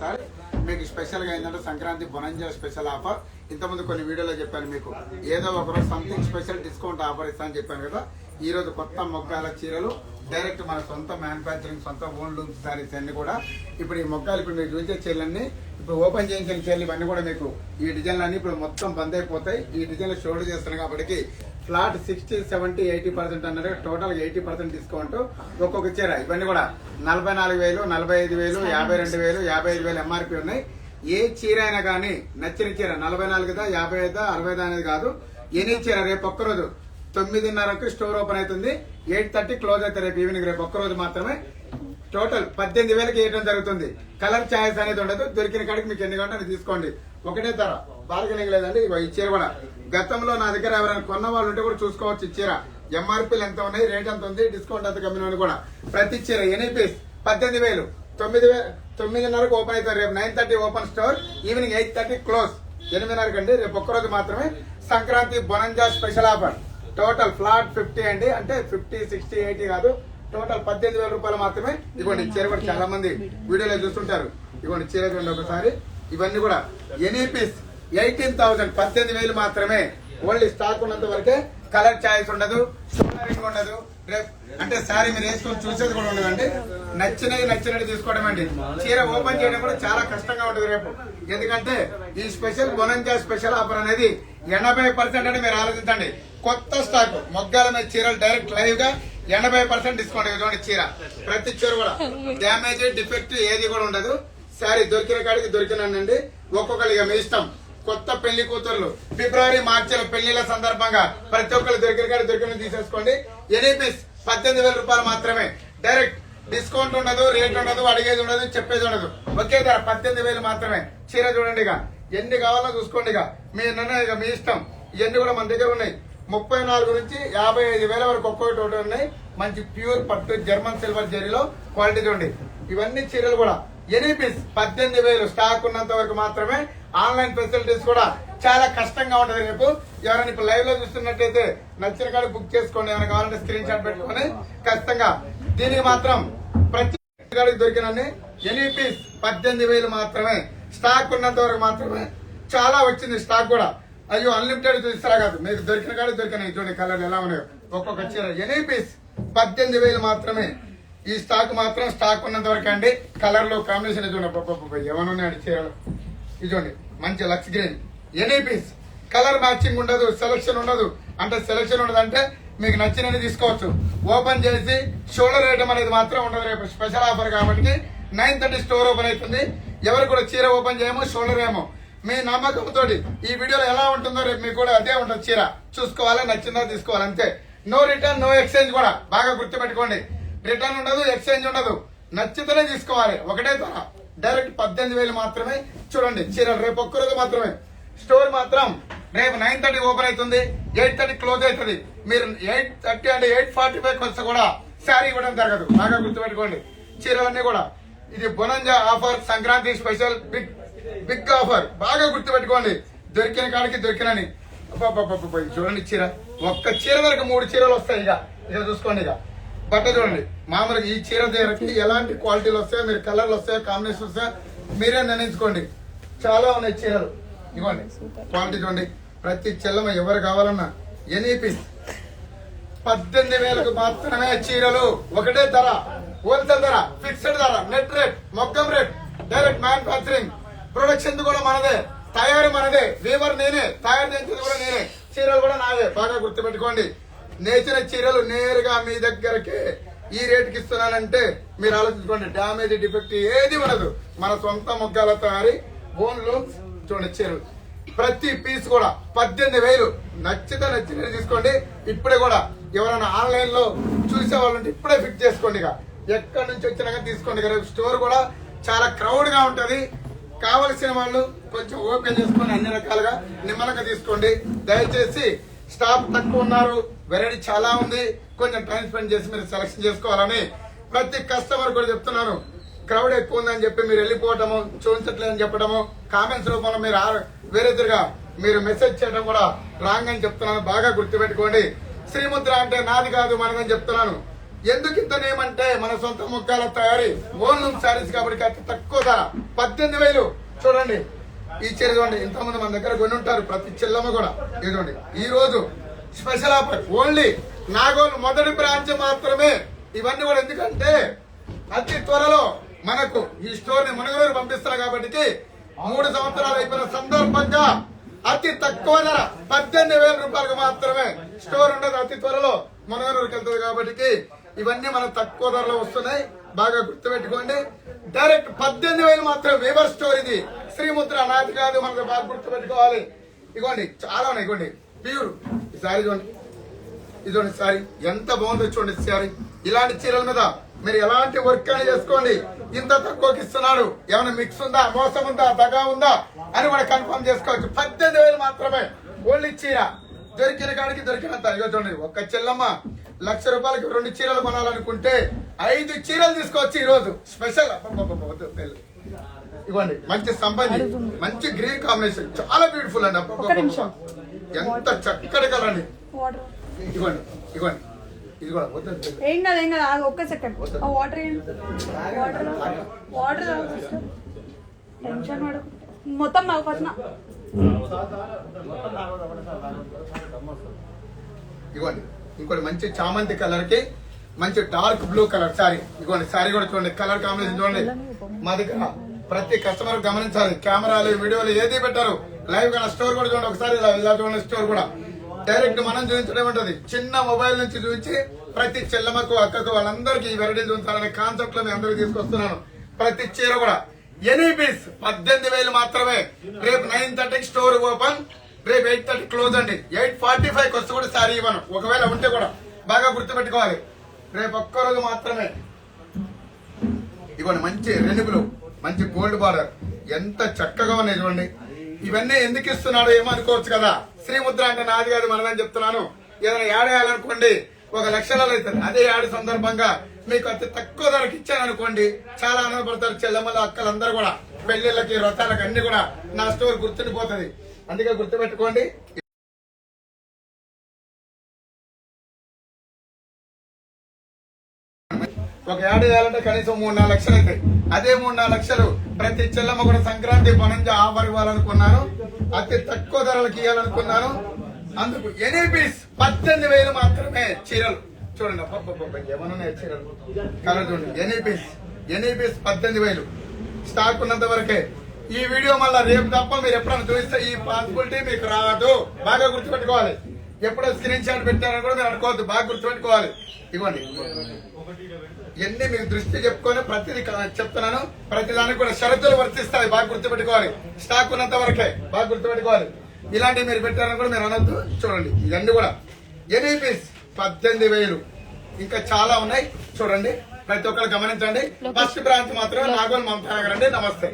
Sir మీకు special గా ఏంటంటే సంక్రాంతి బొనంజా స్పెషల్ ఆఫర్. ఇంతకుముందు కొన్ని వీడియోలో చెప్పాను మీకు ఏదో ఒకరోజు సంథింగ్ స్పెషల్ డిస్కౌంట్ ఆఫర్ ఇస్తా అని చెప్పాను కదా. ఈ రోజు కొత్త మొగ్గాల చీరలు డైరెక్ట్ మన సొంత మ్యానుఫ్యాక్చరింగ్ సొంత ఓన్ లూమ్స్ సారీస్ అన్ని కూడా ఇప్పుడు ఈ మొగ్గాలు ఇప్పుడు మీరు చూసే చీరలన్నీ ఇప్పుడు ఓపెన్ చేయించిన చీరలు ఇవన్నీ కూడా మీకు ఈ డిజైన్లు అన్ని ఇప్పుడు మొత్తం బంద్ అయిపోతాయి. ఈ డిజైన్లు షోల్డ్ చేస్తున్నాయి కాబట్టి ఫ్లాట్ 60, 70, 80% అన్నారు. Total 80% discount. ఒక్కొక్క చీర ఇవన్నీ కూడా 44,000, 45,000, 52,000, 55,000 ఎంఆర్పీ ఉన్నాయి. ఏ చీర అయినా కానీ నచ్చిన చీర 44దా, 55దా, 60దా అనేది కాదు. ఎనీ చీర రేపు ఒక్కరోజు 9:30కి స్టోర్ ఓపెన్ అవుతుంది. 8:30 క్లోజ్ అవుతుంది రేపు ఈవినింగ్. రేపు ఒక్కరోజు మాత్రమే టోటల్ 18,000కి వేయడం జరుగుతుంది. కలర్ ఛాయిస్ అనేది ఉండదు. దొరికిన కాడికి మీకు ఎన్ని గంటలు తీసుకోండి. ఒకటే ధర, బార్గెనింగ్ లేదండి. ఈ చీర కూడా గతంలో నా దగ్గర ఎవరైనా కొన్న వాళ్ళు ఉంటే కూడా చూసుకోవచ్చు. ఈ చీర ఎంఆర్పీలు ఎంత ఉన్నాయి, రేట్ ఎంత ఉంది, డిస్కౌంట్ ఎంత కమ్మిన కూడా ప్రతి చీర ఎనీ పీస్ 18,000. 9:30కి ఓపెన్ అవుతారు. రేపు 9:30 ఓపెన్ స్టోర్, ఈవినింగ్ 8:30 క్లోజ్. 8:30 అండి. రేపు ఒక్కరోజు మాత్రమే Sankranti bonanza special offer. Total flat 50 అండి. అంటే 50, 60, 80 కాదు. టోటల్ 18,000 రూపాయలు మాత్రమే. ఇదిగోండి చీర కూడా చాలా మంది వీడియోలో చూస్తుంటారు. ఇదిగోండి చీర చూడండి ఒకసారి. ఇవన్నీ కూడా ఎనీ పీస్ 18,000, 18,000 మాత్రమే. ఓన్లీ స్టాక్ ఉన్నంత వరకే. కలర్ చాయిస్ ఉండదు, షోల్డరింగ్ ఉండదు. రేపు అంటే సారీ మీరు వేసుకొని చూసేది కూడా ఉండదండి. నచ్చినట్టు తీసుకోవడం అండి. చీర ఓపెన్ చేయడం కూడా చాలా కష్టంగా ఉంటుంది రేపు. ఎందుకంటే ఈ స్పెషల్ బొనంజా స్పెషల్ ఆఫర్ అనేది 80% అంటే మీరు ఆలోచించండి. కొత్త స్టాక్ మొగ్గాల మీద చీరలు డైరెక్ట్ లైవ్ గా 80% డిస్కౌంట్. ఇవ్వండి చీర, ప్రతి చీర కూడా డ్యామేజ్ డిఫెక్ట్ ఏది కూడా ఉండదు. సారీ దొరికిన కాడికి దొరికినండి. ఒక్కొక్కరు ఇక మీ ఇష్టం. కొత్త పెళ్లి కూతుర్లు ఫిబ్రవరి, మార్చిలో పెళ్లిల సందర్భంగా ప్రతి ఒక్కరు దొరికిన కాడికి దొరికిన తీసేసుకోండి. ఎనీ పీస్ 18,000 రూపాయలు మాత్రమే. డైరెక్ట్ డిస్కౌంట్ ఉండదు, రేట్ ఉండదు, అడిగేది ఉండదు, చెప్పేది ఉండదు. ఒకే ధర 18,000 మాత్రమే. చీర చూడండి ఇక ఎన్ని కావాలో చూసుకోండి. ఇక మీ నిర్ణయం, ఇక మీ ఇష్టం. ఇవన్నీ కూడా మన దగ్గర ఉన్నాయి. 34 నుంచి 55,000 వరకు ఒక్కొక్కటి ఒకటి ఉన్నాయి. మంచి ప్యూర్ పట్టు జర్మన్ సిల్వర్ జరీలో క్వాలిటీ చూడండి. ఇవన్నీ చీరలు కూడా ఎనీ పీస్ 18,000. స్టాక్ ఉన్నంత వరకు మాత్రమే. ఆన్లైన్ ఫెసిలిటీస్ కూడా చాలా కష్టంగా ఉంటుంది రేపు. ఎవరైనా ఇప్పుడు లైవ్ లో చూస్తున్నట్టయితే నచ్చిన కాడ బుక్ చేసుకోండి. ఏమైనా కావాలంటే స్క్రీన్ షాట్ పెట్టుకుని ఖచ్చితంగా. దీనికి మాత్రం ప్రతి కాడికి దొరికినన్ని ఎనీ పీస్ 18,000 మాత్రమే. స్టాక్ ఉన్నంత వరకు మాత్రమే. చాలా వచ్చింది స్టాక్ కూడా. అయ్యో అన్లిమిటెడ్ ఇస్తారా కాదు, మీకు దొరికిన కాడ దొరికినాయి. చూడండి కలర్ ఎలా ఉన్నాయో. ఒక్కొక్క చీర ఎనీ పీస్ 18,000 మాత్రమే. ఈ స్టాక్ మాత్రం స్టాక్ ఉన్నంత వరకు అండి. కలర్ లో కాంబినేషన్ చూడండి. ఏమన్నాయండి చీరలు. ఇది చూడండి మంచి lux green. Any piece colour matching ఉండదు, సెలక్షన్ ఉండదు. అంటే సెలక్షన్ ఉండదు అంటే మీకు నచ్చినవి తీసుకోవచ్చు. ఓపెన్ చేసి షోల్డర్ వేయడం అనేది మాత్రం ఉండదు. రేపు స్పెషల్ ఆఫర్ కాబట్టి 9:30 స్టోర్ ఓపెన్ అవుతుంది. ఎవరు కూడా చీర ఓపెన్ చేయమో, షోల్డర్ ఏమో. మీ నమ్మకంతో ఈ వీడియోలో ఎలా ఉంటుందో రేపు మీకు కూడా అదే ఉంటుంది. చీర చూసుకోవాలి, నచ్చిందో తీసుకోవాలి అంతే. నో రిటర్న్, నో ఎక్స్చేంజ్ కూడా బాగా గుర్తుపెట్టుకోండి. రిటర్న్ ఉండదు, ఎక్స్చేంజ్ ఉండదు. నచ్చితేనే తీసుకోవాలి. ఒకటే ధర. డైరెక్ట్ 18,000 మాత్రమే. చూడండి చీరలు రేపు ఒక్కరోజు మాత్రమే. స్టోర్ మాత్రం రేపు 9:30 ఓపెన్ అవుతుంది, 8:30 క్లోజ్ అవుతుంది. మీరు 8:30 అంటే 8:45 వస్తే కూడా శారీ ఇవ్వడం జరగదు. బాగా గుర్తుపెట్టుకోండి. చీరలన్నీ కూడా ఇది bonanza offer, Sankranti special big offer. బాగా గుర్తుపెట్టుకోండి. దొరికిన కాడికి దొరికినని. చూడండి చీర ఒక్క చీర వరకు 3 చీరలు వస్తాయి. ఇక చూసుకోండి. ఇక బట్ట చూడండి. మామూలుగా ఈ చీర దగ్గరకి ఎలాంటి క్వాలిటీలు వస్తాయో, మీరు కలర్లు వస్తాయో, కాంబినేషన్ వస్తాయో మీరే నిర్ణయించుకోండి. చాలా ఉన్నాయి చీరలు. ఇవ్వండి క్వాలిటీ చూడండి. ప్రతి చెల్లమ ఎవరు కావాలన్నా ఎనీ పీస్ 18,000 మాత్రమే చీరలు. ఒకటే ధర, హోల్సేల్ ధర, ఫిక్స్డ్ ధర, నెట్ రేట్, మొగ్గం రేట్. డైరెక్ట్ మ్యానుఫ్యాక్చరింగ్, ప్రొడక్షన్ కూడా మనదే, తయారీ మనదే, వీవర్ నేనే, తయారు చేసేది కూడా నేనే, చీరలు కూడా నావే. బాగా గుర్తుపెట్టుకోండి. నేచిన చీరలు నేరుగా మీ దగ్గరకే ఈ రేటుకి ఇస్తున్నానంటే మీరు ఆలోచించుకోండి. డ్యామేజ్ డిఫెక్ట్ ఏది ఉండదు. మన సొంత మొగ్గాల తయారీ, ఓన్ లూమ్స్. చూడండి చీరలు ప్రతి పీస్ కూడా 18,000. నచ్చినది తీసుకోండి. ఇప్పుడే కూడా ఎవరైనా ఆన్లైన్ లో చూసే వాళ్ళు ఇప్పుడే ఫిక్స్ చేసుకోండి. ఇక ఎక్కడి నుంచి వచ్చినా తీసుకోండి. రేపు స్టోర్ కూడా చాలా క్రౌడ్ గా ఉంటది. కావలసిన వాళ్ళు కొంచెం ఓపెన్ చేసుకొని అన్ని రకాలుగా నిమ్మలంగా తీసుకోండి. దయచేసి స్టాఫ్ తక్కువ ఉన్నారు, వెరైటీ చాలా ఉంది, కొంచెం టైం స్పెండ్ చేసి మీరు సెలెక్షన్ చేసుకోవాలని ప్రతి కస్టమర్ కూడా చెప్తున్నాను. క్రౌడ్ ఎక్కువ ఉందని చెప్పి మీరు వెళ్ళిపోవటము, చూపించట్లేదని చెప్పడము, కామెంట్స్ రూపంలో మీరు వేరేదిగా మీరు మెసేజ్ చేయడం కూడా రాంగ్ అని చెప్తున్నాను. బాగా గుర్తుపెట్టుకోండి. శ్రీముద్ర అంటే నాది కాదు మనదని చెప్తున్నాను. ఎందుకు ఇంత నేమంటే మన సొంత ముక్కల తయారీ ఓన్లూమ్ శారీస్ కాబట్టి అతి తక్కువ ధర 18,000. చూడండి ఈ చీర చూడండి, ఇంతమంది మన దగ్గర కొని ఉంటారు, ప్రతి చెల్లమ్మ కూడా ఇదిగోండి. ఈ రోజు స్పెషల్ ఆఫర్ ఓన్లీ నాగోల్ మొదటి బ్రాంచ్ మాత్రమే. ఇవన్నీ కూడా ఎందుకంటే అతి త్వరలో మనకు ఈ స్టోర్ ని మునగనూరు పంపిస్తారు కాబట్టి 3 సంవత్సరాలు అయిపోయిన సందర్భంగా అతి తక్కువ ధర 18,000 రూపాయలకు మాత్రమే స్టోర్ ఉండదు. అతి త్వరలో మునగనూరుకి వెళ్తుంది కాబట్టి ఇవన్నీ మన తక్కువ ధరలో వస్తున్నాయి. బాగా గుర్తుపెట్టుకోండి. డైరెక్ట్ 18,000 మాత్రమే. వేవర్ స్టోర్ ఇది, శ్రీముద్ర నాది కాదు, మనకు బాగా గుర్తుపెట్టుకోవాలి. ఇగోండి చాలా ఉన్నాయి. ఇగోండి ప్యూర్ ఈ సారీ చూడండి, ఇదిగోండి సారీ ఎంత బాగుందో చూడండి సారీ. ఇలాంటి చీరల మీద మీరు ఎలాంటి వర్క్ అని చేసుకోండి. ఇంత తక్కువకి ఇస్తున్నాడు, ఏమైనా మిక్స్ ఉందా, మోసం ఉందా, దగా ఉందా అని కూడా కన్ఫర్మ్ చేసుకోవచ్చు. 18,000 మాత్రమే ఓన్లీ చీర. దొరికిన కాడికి దొరికినంత. ఇగో చూడండి, ఒక్క చెల్లమ్మ 1,00,000 రూపాయలకి 2 చీరలు కొనాలనుకుంటే 5 చీరలు తీసుకోవచ్చు ఈ రోజు స్పెషల్. ఇవ్వండి మంచి సంబంధి, మంచి గ్రీన్ కాంబినేషన్, చాలా బ్యూటిఫుల్ అండి. ఎంత చక్కటి కలర్ అండి. ఇవ్వండి ఇవ్వండి, ఇది కూడా ఏం కాదు ఏం కాదు, ఒక్క second. Water water water tension పడకు, మొత్తం నాకు ఫస్ట్. ఇవ్వండి ఇంకోటి మంచి చామంతి కలర్ కి మంచి డార్క్ బ్లూ కలర్ సారీ. ఇవ్వండి సారీ కూడా చూడండి, కలర్ కాంబినేషన్ చూడండి. మా దగ్గర ప్రతి కస్టమర్ గమనించాలి, కెమెరాలు వీడియోలు ఏది పెట్టారు, లైవ్ గా స్టోర్ కూడా చూడండి ఒకసారి. ఇలా చూడండి, స్టోర్ కూడా డైరెక్ట్ మనం చూపించడం ఉంటుంది. చిన్న మొబైల్ నుంచి చూపించి ప్రతి చెల్లమ్మకు అక్కకు వాళ్ళందరికీ ఈ వెరైటీ చూపించాలనే కాన్సెప్ట్ లో మీ అందరికి తీసుకొస్తున్నాను. ప్రతి చీర కూడా ఎనీ పీస్ 18,000 మాత్రమే. రేపు 9:30కి స్టోర్ ఓపెన్, రేపు 8:30 క్లోజ్ అండి. 8:45 వస్తే కూడా సారీ ఇవ్వను, ఒకవేళ ఉంటే కూడా బాగా గుర్తుపెట్టుకోవాలి. రేపు ఒక్కరోజు మాత్రమే. ఇవ్వండి మంచి రెనుగులు, మంచి గోల్డ్ బార్డర్, ఎంత చక్కగా ఉన్నాయి చూడండి. ఇవన్నీ ఎందుకు ఇస్తున్నాడు ఏమనుకోవచ్చు కదా. శ్రీముద్ర అంటే నాది కాదు మనదని చెప్తున్నాను. ఏదైనా యాడ్ వేయాలనుకోండి 1,00,000 అవుతుంది. అదే యాడ్ సందర్భంగా మీకు అతి తక్కువ ధరకి ఇచ్చాననుకోండి చాలా ఆనందపడతారు చెల్లెమ్మలు అక్కలందరూ కూడా. పెళ్లిళ్ళకి వ్రతాలకు అన్ని కూడా నా స్టోర్ గుర్తుండిపోతుంది. అందుకే గుర్తుపెట్టుకోండి. ఒక యాడ్ వేయాలంటే కనీసం 3-4 లక్షలు అవుతాయి. అదే 3-4 లక్షలు ప్రతి చెల్లమ్మ కూడా సంక్రాంతి బొనంజ ఆఫర్ ఇవ్వాలనుకున్నాను, అతి తక్కువ ధరలకు ఇవ్వాలనుకున్నాను. అందుకు ఎనీ పీస్ 18,000 మాత్రమే. చీరలు చూడండి, ఏమన్నా చీరలు కలర్ చూడండి. Any piece 18,000. స్టాక్ ఉన్నంత వరకే. ఈ వీడియో మళ్ళీ రేపు తప్ప మీరు ఎప్పుడైనా చూస్తే ఈ పాసిబిలిటీ మీకు రాదు. బాగా గుర్తుపెట్టుకోవాలి. ఎప్పుడో స్క్రీన్ షాట్ పెట్టారని కూడా మీరు అనుకోవద్దు, బాగా గుర్తుపెట్టుకోవాలి. ఇవ్వండి ఇవన్నీ మీకు దృష్టి చెప్పుకొని ప్రతిదీ చెప్తున్నాను. ప్రతిదానికి కూడా షరతులు వర్తిస్తాయి, బాగా గుర్తుపెట్టుకోవాలి. స్టాక్ ఉన్నంత వరకే, బాగా గుర్తుపెట్టుకోవాలి. ఇలాంటివి మీరు పెట్టారని కూడా మీరు అనొద్దు. చూడండి ఇవన్నీ కూడా ఎనీ పీస్ 18,000. ఇంకా చాలా ఉన్నాయి చూడండి, ప్రతి ఒక్కరు గమనించండి. ఫస్ట్ బ్రాంచ్ మాత్రమే నాగోల్ మమతా నగర్ అండి. నమస్తే.